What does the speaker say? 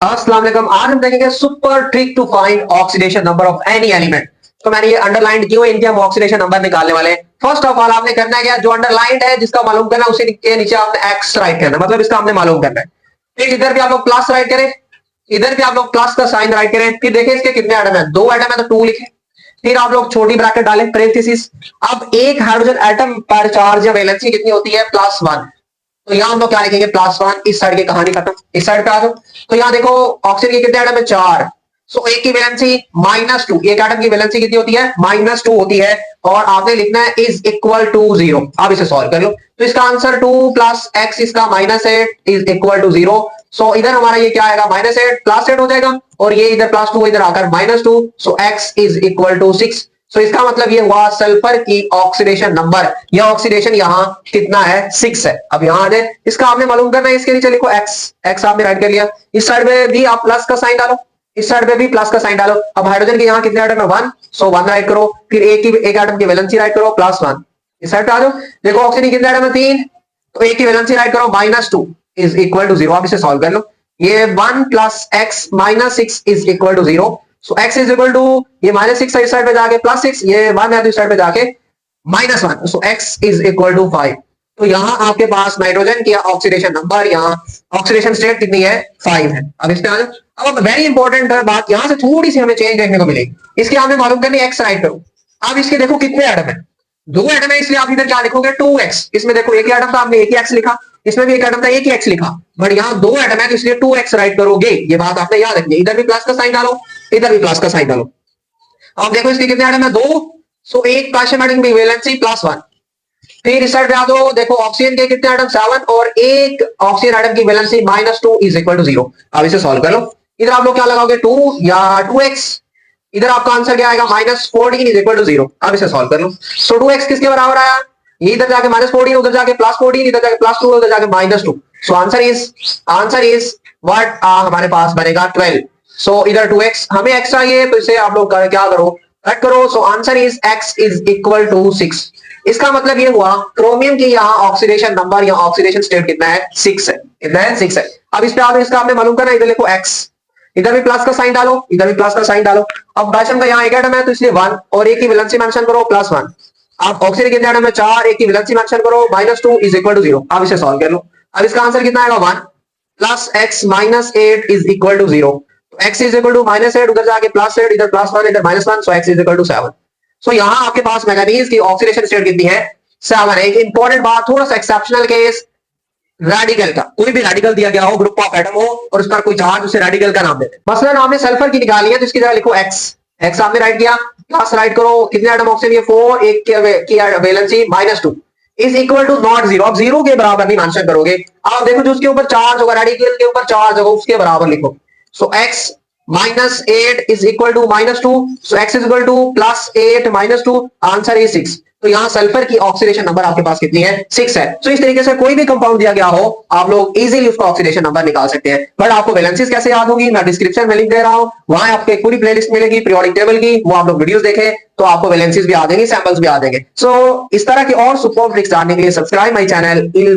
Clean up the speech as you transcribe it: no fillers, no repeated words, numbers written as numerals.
अस्सलाम वालेकुम। आज हम देखेंगे super trick to find oxidation number of any element. तो मैंने ये अंडरलाइन किया है, इनके हम ऑक्सीडेशन नंबर निकालने वाले हैं। फर्स्ट ऑफ ऑल आपने करना है क्या, जो अंडरलाइंड है जिसका मालूम करना है उसी के नीचे आपने एक्स राइट करना है, मतलब इसका हमने मालूम करना है। फिर इधर भी आप लोग प्लस राइट करें, इधर भी आप लोग प्लस का साइन राइट करें। फिर देखें इसके कितने एटम है, दो एटम है तो टू लिखे। फिर आप लोग छोटी ब्रैकेट डालें पैरेंथेसिस। अब एक हाइड्रोजन एटम पर चार्ज या वैलेंसी कितनी होती है, +1। तो यहां हम लोग क्या लिखेंगे, +1। इस साइड की कहानी खत्म, इस साइड पे आ जाओ। तो यहां देखो ऑक्सीजन के कितने एटम है, 4। सो एक की वैलेंसी -2, एक एटम की वैलेंसी कितनी होती है, -2 होती है। और आपने लिखना है इज इक्वल टू 0। आप इसे सॉल्व कर लो। तो इसका आंसर 2 + x इसका -8 इज इक्वल टू 0। सो इधर हमारा ये क्या आएगा, -8 +8 हो जाएगा, और ये इधर +2 इधर आकर -2। So x is equal to 6। सो इसका मतलब ये हुआ सल्फर की ऑक्सीडेशन नंबर या ऑक्सीडेशन यहाँ कितना है, 6 है। अब यहाँ आ जाए, इसका आपने मालूम करना है, इसके नीचे लिखो x आपने राइट कर लिया। इस साइड पे भी आप प्लस का साइन डालो, इस साइड पे भी प्लस का साइन डालो। अब हाइड्रोजन के यहाँ कितने एटम है, 1। सो 1 राइट करो। फिर एक एटम की वैलेंसी राइट करो, +1। इस साइड पे आ जाओ, देखो ऑक्सीजन के कितने एटम है, 3। तो एक की वैलेंसी राइट करो, -2 इज इक्वल टू 0। आप इसे सॉल्व कर लो। ये 1 + x -6 is equal to 0। So x is equal to, ये -6 है इस साइड पे जाके +6, ये 1 है तो इस साइड पे जाके -1। सो x इज इक्वल टू 5। तो यहां आपके पास नाइट्रोजन की ऑक्सीडेशन नंबर, यहाँ ऑक्सीडेशन स्टेट कितनी है, 5 है। अब इस पे आ जाओ। अब वेरी इंपॉर्टेंट बात, यहां से थोड़ी सी हमें चेंज देखने को मिलेगी। इसके आपने मालूम करनी, x राइट करो। अब इसके देखो कितने एटम है, 2 एटम है, इसलिए आप इधर क्या लिखोगे, 2x। इसमें देखो एक ही एटम था, आपने एक ही x लिखा। इसमें भी एक एटम था, एक ही x लिखा। बट यहाँ 2 एटम है तो इसलिए 2x राइट करोगे। ये बात आपने याद रखनी है। इधर भी प्लस का साइन डालो, इधर भी प्लस का साइन डालो। अब देखो इसके कितने एटम है, 2। सो एक पोटेशियम एटम की वैलेंसी +1। फिर इस साइड पे आ दो, देखो ऑक्सीजन के कितने एटम, 7, और एक ऑक्सीजन एटम की वैलेंसी -2 इज इक्वल टू 0। अब इसे सॉल्व कर लो। इधर आप लोग क्या लगाओगे, 2 या 2x। इधर आपका आंसर क्या आएगा, -14 इज इक्वल टू 0। अब इसे सॉल्व कर लो। सो 2x किसके बराबर आया, ये इधर जाके -14, उधर जाके +14, इधर जाके +2, उधर जाके -2। सो आंसर इज व्हाट, हमारे पास बनेगा 12। सो इधर 2x, हमें x चाहिए तो इसे आप लोग क्या करो, कट करो। So answer is x is equal to 6। इसका मतलब ये हुआ क्रोमियम की यहाँ ऑक्सीडेशन नंबर या ऑक्सीडेशन स्टेट कितना है, 6 है। कितना है, 6 है। अब इस पे आप इसका आपने मालूम करना, इधर लिखो x, इधर भी प्लस का साइन डालो, इधर भी प्लस का साइन डालो। अब पोटेशियम का यहाँ एक एटम है तो इसलिए 1, और एक की वैलेंसी मेंशन करो, +1। आप ऑक्सीजन कितने एटम है, 4, एक की वैलेंसी मेंशन करो, -2 इज इक्वल टू 0। आप इसे सॉल्व कर लो। अब इसका आंसर कितना आएगा, 1 + x -8 इज इक्वल टू 0। तो x इज इक्वल टू -8, उधर जाके +8, इधर +1, इधर -1। सो x इज इक्वल टू 7। सो यहां आपके पास मैंगनीज की ऑक्सीडेशन स्टेट कितनी है, 7 है। एक इंपॉर्टेंट बात, थोड़ा सा एक्सेप्शनल केस, रेडिकल का, कोई भी रेडिकल दिया गया हो, ग्रुप ऑफ एटम हो और उस पर कोई चार्ज, उसे रेडिकल का नाम देते हैं। मसलन आपने सल्फर की निकाली है तो इसकी जगह लिखो x आपने राइट किया, प्लस राइट करो। कितने एटम ऑक्सीजन, ये 4, एक की valency -2 is equal to not 0। अब 0 के बराबर नहीं मेंशन करोगे। आप देखो जो उसके ऊपर चार्ज होगा, रेडिकल के ऊपर चार्ज होगा, उसके बराबर लिखो। So x -8 is equal to -2। So x is equal to +8 -2, answer is 6। तो यहाँ सल्फर की ऑक्सीडेशन नंबर आपके पास कितनी है, 6 है। तो इस तरीके से कोई भी कंपाउंड दिया गया हो, आप लोग इजीली उसका ऑक्सीडेशन नंबर निकाल सकते हैं। बट आपको वैलेंसीज कैसे याद होगी, मैं डिस्क्रिप्शन में लिंक दे रहा हूं, वहां आपको एक पूरी प्लेलिस्ट मिलेगी पीरियोडिक टेबल की, वो आप लोग वीडियोस देखें तो आपको वैलेंसीज भी आ जाएंगी, सैंपल्स भी आ जाएंगे। सो इस तरह की और सुपर ट्रिक्स जानने के लिए सब्सक्राइब माय चैनल इल।